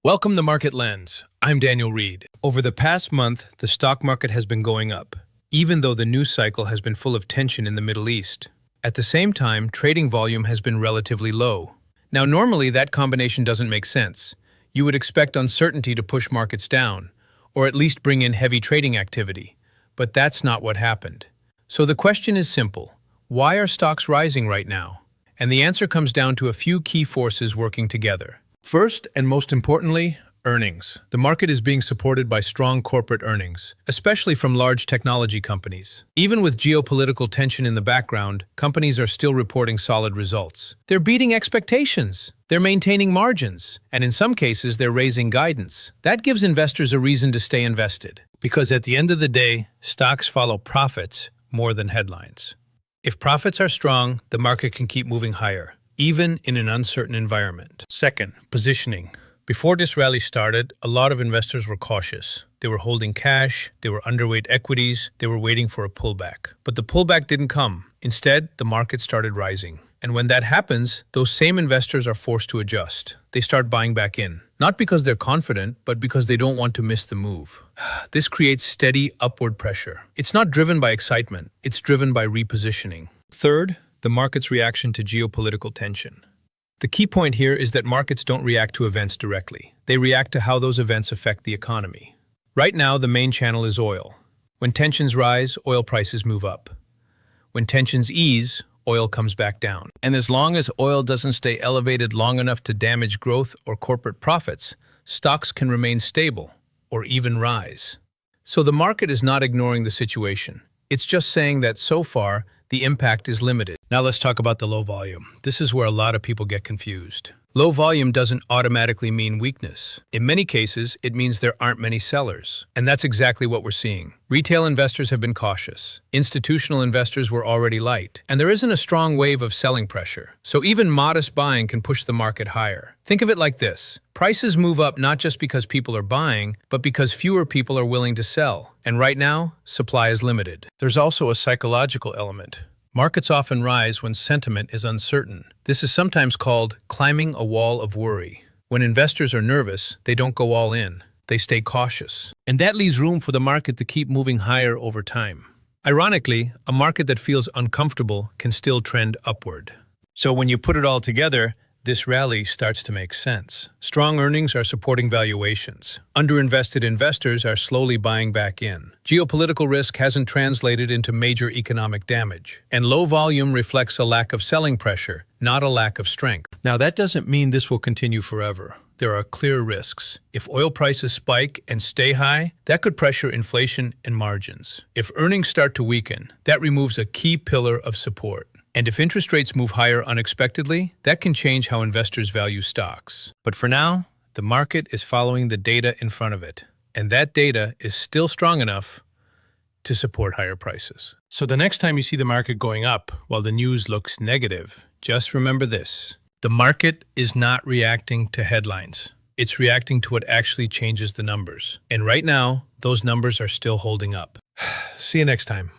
Welcome to Market Lens. I'm Daniel Reed. Over the past month, the stock market has been going up, even though the news cycle has been full of tension in the Middle East. At the same time, trading volume has been relatively low. Now, normally that combination doesn't make sense. You would expect uncertainty to push markets down, or at least bring in heavy trading activity. But that's not what happened. So the question is simple. Why are stocks rising right now? And the answer comes down to a few key forces working together. First, and most importantly, earnings. The market is being supported by strong corporate earnings, especially from large technology companies. Even with geopolitical tension in the background, companies are still reporting solid results. They're beating expectations. They're maintaining margins. And in some cases, they're raising guidance. That gives investors a reason to stay invested. Because at the end of the day, stocks follow profits more than headlines. If profits are strong, the market can keep moving higher, even in an uncertain environment. Second, positioning. Before this rally started, a lot of investors were cautious. They were holding cash, they were underweight equities, they were waiting for a pullback. But the pullback didn't come. Instead, the market started rising. And when that happens, those same investors are forced to adjust. They start buying back in. Not because they're confident, but because they don't want to miss the move. This creates steady upward pressure. It's not driven by excitement, it's driven by repositioning. Third, the market's reaction to geopolitical tension. The key point here is that markets don't react to events directly. They react to how those events affect the economy. Right now, the main channel is oil. When tensions rise, oil prices move up. When tensions ease, oil comes back down. And as long as oil doesn't stay elevated long enough to damage growth or corporate profits, stocks can remain stable or even rise. So the market is not ignoring the situation. It's just saying that so far, the impact is limited. Now let's talk about the low volume. This is where a lot of people get confused. Low volume doesn't automatically mean weakness. In many cases, it means there aren't many sellers. And that's exactly what we're seeing. Retail investors have been cautious. Institutional investors were already light. And there isn't a strong wave of selling pressure. So even modest buying can push the market higher. Think of it like this. Prices move up not just because people are buying, but because fewer people are willing to sell. And right now, supply is limited. There's also a psychological element. Markets often rise when sentiment is uncertain. This is sometimes called climbing a wall of worry. When investors are nervous, they don't go all in. They stay cautious. And that leaves room for the market to keep moving higher over time. Ironically, a market that feels uncomfortable can still trend upward. So when you put it all together, this rally starts to make sense. Strong earnings are supporting valuations. Underinvested investors are slowly buying back in. Geopolitical risk hasn't translated into major economic damage. And low volume reflects a lack of selling pressure, not a lack of strength. Now, that doesn't mean this will continue forever. There are clear risks. If oil prices spike and stay high, that could pressure inflation and margins. If earnings start to weaken, that removes a key pillar of support. And if interest rates move higher unexpectedly, that can change how investors value stocks. But for now, the market is following the data in front of it. And that data is still strong enough to support higher prices. So the next time you see the market going up while the news looks negative, just remember this. The market is not reacting to headlines. It's reacting to what actually changes the numbers. And right now, those numbers are still holding up. See you next time.